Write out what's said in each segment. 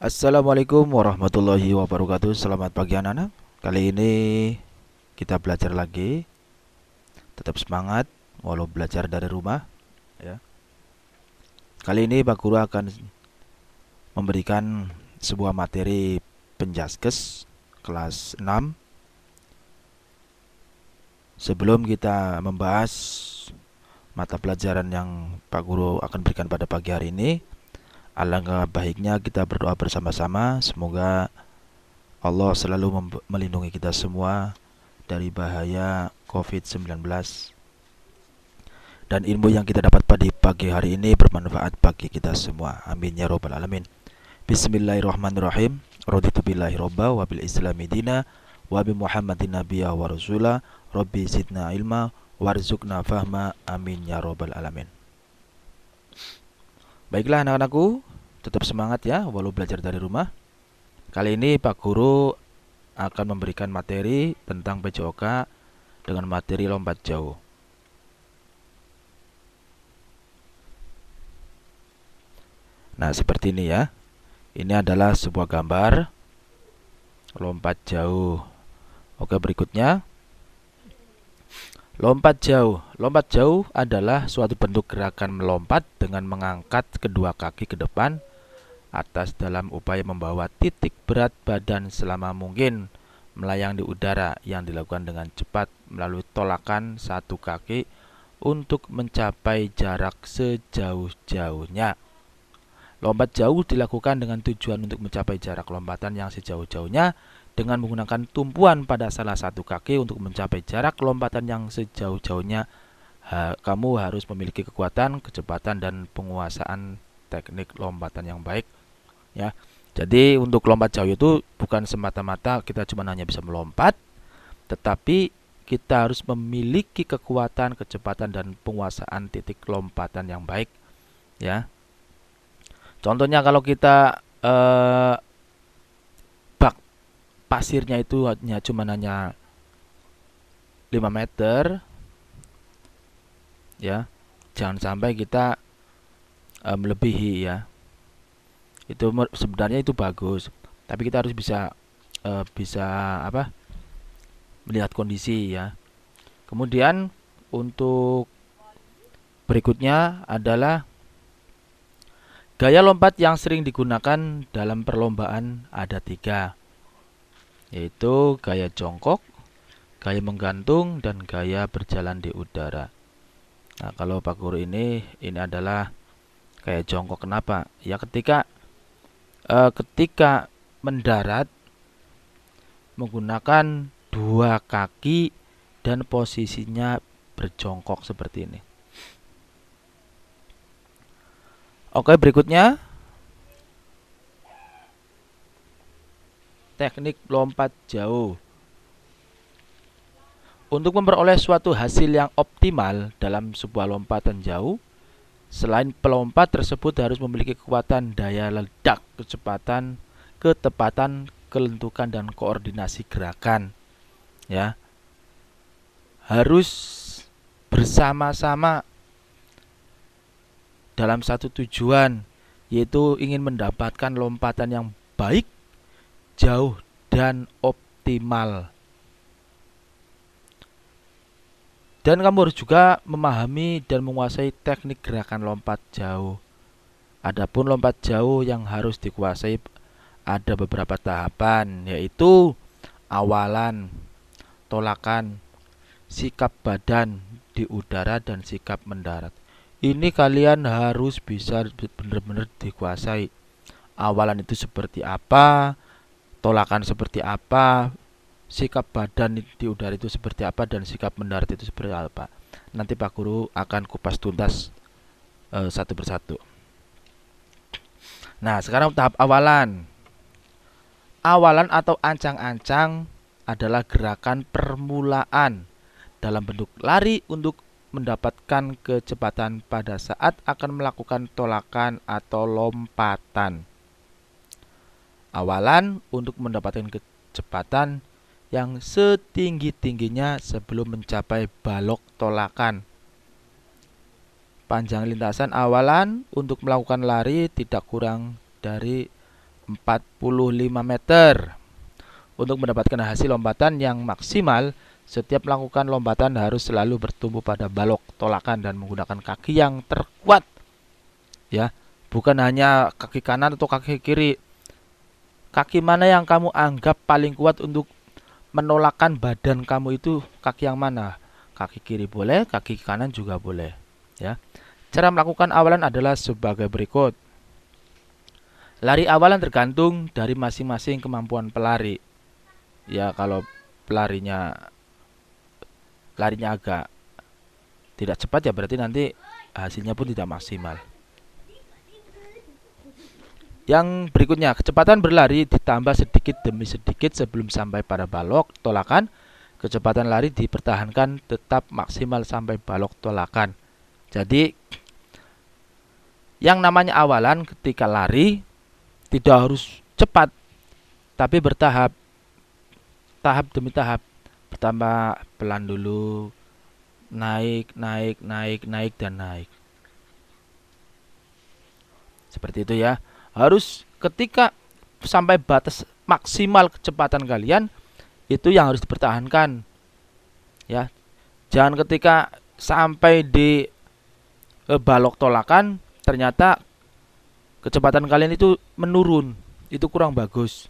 Assalamualaikum warahmatullahi wabarakatuh. Selamat pagi anak-anak. Kali ini kita belajar lagi. Tetap semangat walau belajar dari rumah ya. Kali ini Pak Guru akan memberikan sebuah materi Penjaskes kelas 6. Sebelum kita membahas mata pelajaran yang Pak Guru akan berikan pada pagi hari ini, alangkah baiknya kita berdoa bersama-sama. Semoga Allah selalu melindungi kita semua dari bahaya COVID-19, dan ilmu yang kita dapat pada pagi hari ini bermanfaat bagi kita semua. Amin ya robbal alamin. Bismillahirrahmanirrahim. Raditu billahi robba wa bil islami dina wa bi muhammadin nabiyya wa rasula. Rabbi zidna ilma warzuqna fahma. Amin ya robbal alamin. Baiklah anak-anakku, tetap semangat ya walau belajar dari rumah. Kali ini Pak Guru akan memberikan materi tentang PJOK dengan materi lompat jauh. Nah, seperti ini ya. Ini adalah sebuah gambar lompat jauh. Oke, berikutnya. Lompat jauh. Lompat jauh adalah suatu bentuk gerakan melompat dengan mengangkat kedua kaki ke depan atas dalam upaya membawa titik berat badan selama mungkin melayang di udara, yang dilakukan dengan cepat melalui tolakan satu kaki untuk mencapai jarak sejauh-jauhnya. Lompat jauh dilakukan dengan tujuan untuk mencapai jarak lompatan yang sejauh-jauhnya dengan menggunakan tumpuan pada salah satu kaki. Untuk mencapai jarak lompatan yang sejauh-jauhnya, kamu harus memiliki kekuatan, kecepatan, dan penguasaan teknik lompatan yang baik ya. Jadi untuk lompat jauh itu bukan semata-mata kita cuma hanya bisa melompat, tetapi kita harus memiliki kekuatan, kecepatan, dan penguasaan titik lompatan yang baik ya. Contohnya kalau kita bak pasirnya itu hanya 5 meter ya, jangan sampai kita melebihi ya. Itu sebenarnya itu bagus, tapi kita harus bisa melihat kondisi ya. Kemudian untuk berikutnya adalah gaya lompat yang sering digunakan dalam perlombaan. Ada 3, yaitu gaya jongkok, gaya menggantung, dan gaya berjalan di udara. Nah, kalau Pak Guru ini adalah gaya jongkok. Kenapa? Ya ketika mendarat menggunakan 2 kaki dan posisinya berjongkok seperti ini. Oke, berikutnya teknik lompat jauh. Untuk memperoleh suatu hasil yang optimal dalam sebuah lompatan jauh, selain pelompat tersebut harus memiliki kekuatan daya ledak, kecepatan, ketepatan, kelentukan, dan koordinasi gerakan ya. Harus bersama-sama dalam satu tujuan, yaitu ingin mendapatkan lompatan yang baik, jauh, dan optimal. Dan kamu harus juga memahami dan menguasai teknik gerakan lompat jauh. Adapun lompat jauh yang harus dikuasai ada beberapa tahapan, yaitu awalan, tolakan, sikap badan di udara, dan sikap mendarat. Ini kalian harus bisa benar-benar dikuasai. Awalan itu seperti apa, tolakan seperti apa, sikap badan di udara itu seperti apa, dan sikap mendarat itu seperti apa. Nanti Pak Guru akan kupas tuntas satu persatu. Nah, sekarang tahap awalan. Awalan atau ancang-ancang adalah gerakan permulaan dalam bentuk lari untuk mendapatkan kecepatan pada saat akan melakukan tolakan atau lompatan. Awalan untuk mendapatkan kecepatan yang setinggi-tingginya sebelum mencapai balok tolakan. Panjang lintasan awalan untuk melakukan lari tidak kurang dari 45 meter. Untuk mendapatkan hasil lompatan yang maksimal, setiap melakukan lompatan harus selalu bertumpu pada balok tolakan dan menggunakan kaki yang terkuat. Ya, bukan hanya kaki kanan atau kaki kiri. Kaki mana yang kamu anggap paling kuat untuk menolakkan badan kamu itu kaki yang mana? Kaki kiri boleh, kaki kanan juga boleh. Ya. Cara melakukan awalan adalah sebagai berikut. Lari awalan tergantung dari masing-masing kemampuan pelari. Ya, kalau larinya agak tidak cepat ya berarti nanti hasilnya pun tidak maksimal. Yang berikutnya, kecepatan berlari ditambah sedikit demi sedikit sebelum sampai pada balok tolakan. Kecepatan lari dipertahankan tetap maksimal sampai balok tolakan. Jadi, yang namanya awalan ketika lari tidak harus cepat, tapi bertahap, tahap demi tahap. Pertama pelan dulu, naik, dan naik. Seperti itu ya. Harus ketika sampai batas maksimal kecepatan kalian itu yang harus dipertahankan. Ya. Jangan ketika sampai di balok tolakan ternyata kecepatan kalian itu menurun. Itu kurang bagus.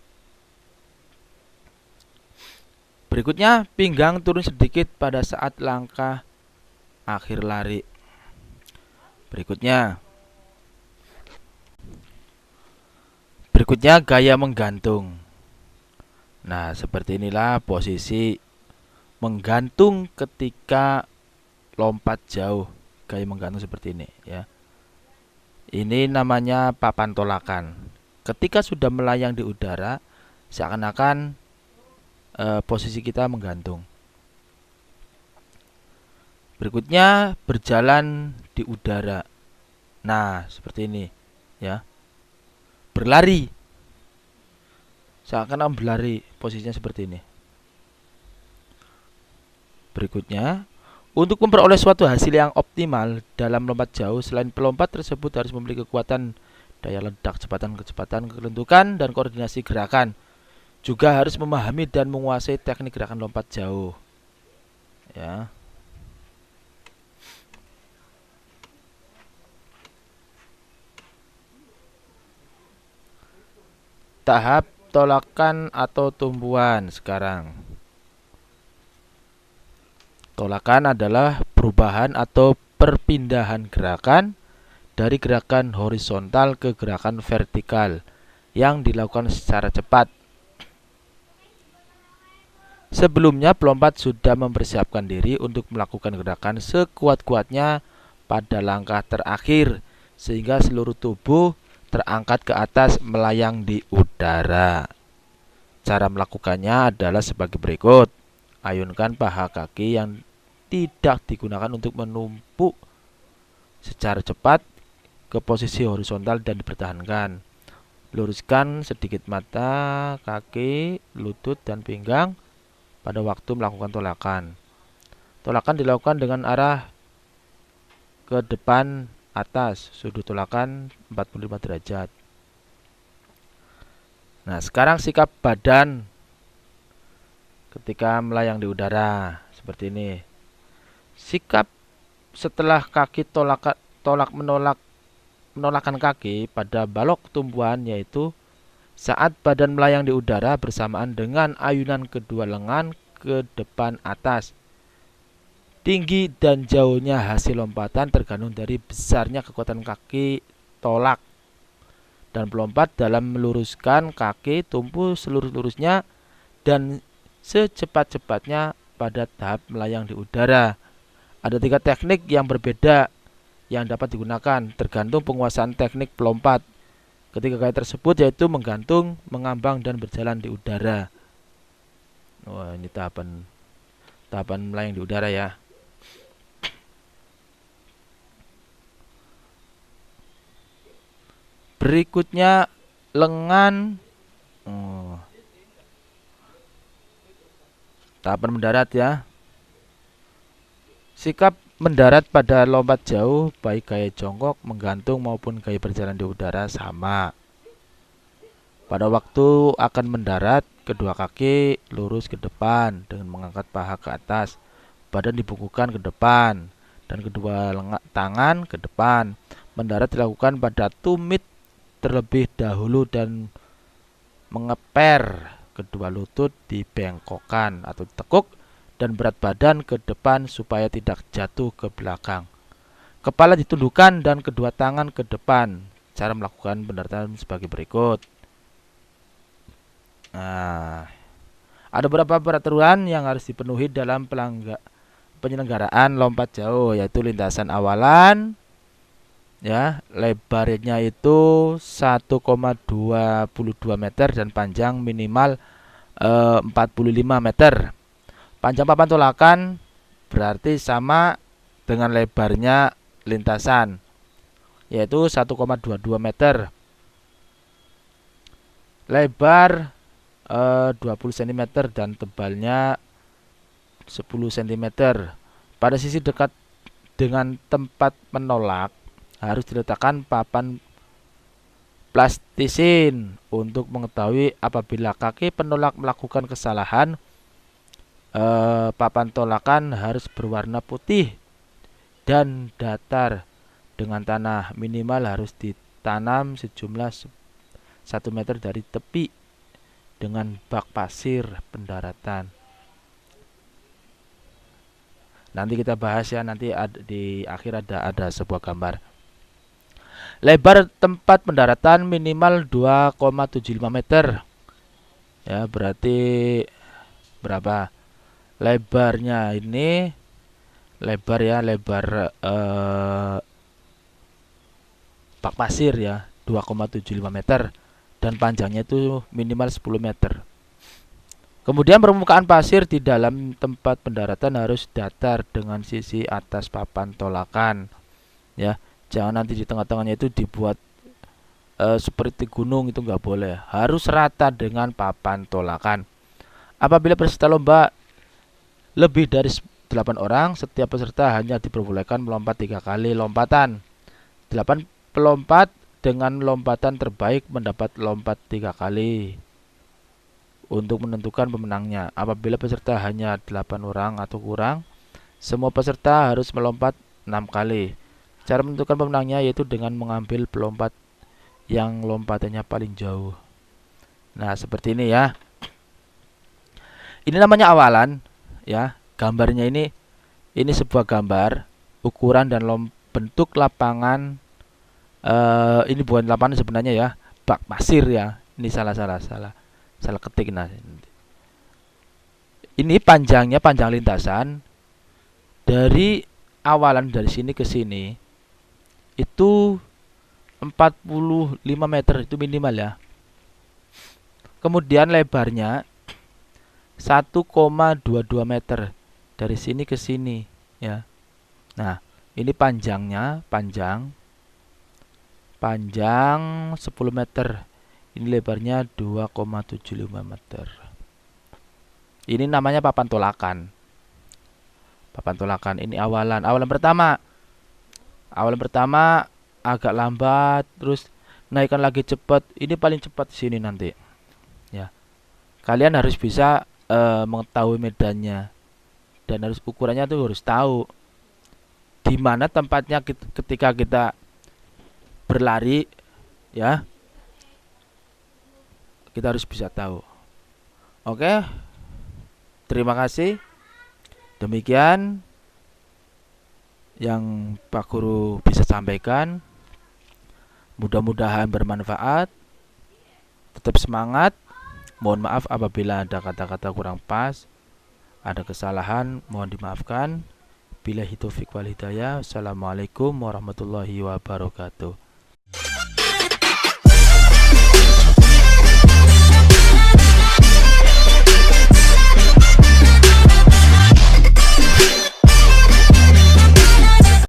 Berikutnya, pinggang turun sedikit pada saat langkah akhir lari. Berikutnya gaya menggantung. Nah, seperti inilah posisi menggantung ketika lompat jauh. Gaya menggantung seperti ini ya. Ini namanya papan tolakan. Ketika sudah melayang di udara, seakan-akan posisi kita menggantung. Berikutnya berjalan di udara. Nah, seperti ini ya. Berlari. Seakan-akan berlari, posisinya seperti ini. Berikutnya, untuk memperoleh suatu hasil yang optimal dalam lompat jauh, selain pelompat tersebut harus memiliki kekuatan daya ledak, kecepatan, kelentukan, dan koordinasi gerakan. Juga harus memahami dan menguasai teknik gerakan lompat jauh. Ya. Tahap tolakan atau tumpuan sekarang. Tolakan adalah perubahan atau perpindahan gerakan dari gerakan horizontal ke gerakan vertikal yang dilakukan secara cepat. Sebelumnya pelompat sudah mempersiapkan diri untuk melakukan gerakan sekuat-kuatnya pada langkah terakhir sehingga seluruh tubuh terangkat ke atas melayang di udara. Cara melakukannya adalah sebagai berikut. Ayunkan paha kaki yang tidak digunakan untuk menumpuk secara cepat ke posisi horizontal dan dipertahankan. Luruskan sedikit mata, kaki, lutut, dan pinggang pada waktu melakukan tolakan. Tolakan dilakukan dengan arah ke depan atas, sudut tolakan 45 derajat. Nah, sekarang sikap badan ketika melayang di udara seperti ini. Sikap setelah kaki menolakkan kaki pada balok tumpuan yaitu saat badan melayang di udara bersamaan dengan ayunan kedua lengan ke depan atas. Tinggi dan jauhnya hasil lompatan tergantung dari besarnya kekuatan kaki tolak dan pelompat dalam meluruskan kaki tumpu selurus-lurusnya dan secepat-cepatnya pada tahap melayang di udara. Ada 3 teknik yang berbeda yang dapat digunakan tergantung penguasaan teknik pelompat. Ketiga gaya tersebut yaitu menggantung, mengambang, dan berjalan di udara. Wah, ini tahapan melayang di udara ya. Berikutnya lengan. Tahapan mendarat ya. Sikap mendarat pada lompat jauh baik gaya jongkok, menggantung maupun gaya berjalan di udara sama. Pada waktu akan mendarat, kedua kaki lurus ke depan dengan mengangkat paha ke atas. Badan dibungkukkan ke depan dan kedua tangan ke depan. Mendarat dilakukan pada tumit terlebih dahulu dan mengeper kedua lutut dibengkokkan atau ditekuk dan berat badan ke depan supaya tidak jatuh ke belakang. Kepala ditundukkan dan kedua tangan ke depan. Cara melakukan pendaratan sebagai berikut. Nah, ada beberapa peraturan yang harus dipenuhi dalam penyelenggaraan lompat jauh, yaitu lintasan awalan, ya, lebarnya itu 1,22 meter dan panjang minimal 45 meter. Panjang papan tolakan berarti sama dengan lebarnya lintasan, yaitu 1,22 meter. Lebar 20 cm dan tebalnya 10 cm. Pada sisi dekat dengan tempat menolak harus diletakkan papan plastisin untuk mengetahui apabila kaki penolak melakukan kesalahan. Papan tolakan harus berwarna putih dan datar dengan tanah. Minimal harus ditanam sejumlah 1 meter dari tepi dengan bak pasir pendaratan. Nanti kita bahas ya, nanti di akhir ada sebuah gambar. Lebar tempat pendaratan minimal 2,75 meter. Ya, berarti berapa? Lebarnya ini lebar ya, lebar bak pasir ya, 2,75 meter dan panjangnya itu minimal 10 meter. Kemudian permukaan pasir di dalam tempat pendaratan harus datar dengan sisi atas papan tolakan. Ya, jangan nanti di tengah-tengahnya itu dibuat seperti gunung, itu nggak boleh. Harus rata dengan papan tolakan. Apabila peserta lomba lebih dari 8 orang, setiap peserta hanya diperbolehkan melompat 3 kali lompatan. 8 pelompat dengan lompatan terbaik mendapat lompat 3 kali. Untuk menentukan pemenangnya, apabila peserta hanya 8 orang atau kurang, semua peserta harus melompat 6 kali. Cara menentukan pemenangnya yaitu dengan mengambil pelompat yang lompatannya paling jauh. Nah, seperti ini ya. Ini namanya awalan ya. Gambarnya ini sebuah gambar ukuran dan bentuk lapangan. Ini bukan lapangan sebenarnya ya, bak pasir ya. Ini salah ketik. Nah, ini panjang lintasan dari awalan dari sini ke sini itu 45 meter itu minimal ya. Kemudian lebarnya 1,22 meter dari sini ke sini ya. Nah, ini panjang 10 meter. Ini lebarnya 2,75 meter. Ini namanya papan tolakan. Papan tolakan ini awalan. Awalan pertama agak lambat, terus naikkan lagi cepat. Ini paling cepat di sini nanti. Ya. Kalian harus bisa mengetahui medannya dan harus ukurannya tuh harus tahu di mana tempatnya ketika kita berlari ya. Kita harus bisa tahu. Oke. Terima kasih. Demikian yang Pak Guru bisa sampaikan. Mudah-mudahan bermanfaat. Tetap semangat. Mohon maaf apabila ada kata-kata kurang pas, ada kesalahan, mohon dimaafkan. Billahi taufiq wal hidayah. Assalamualaikum warahmatullahi wabarakatuh.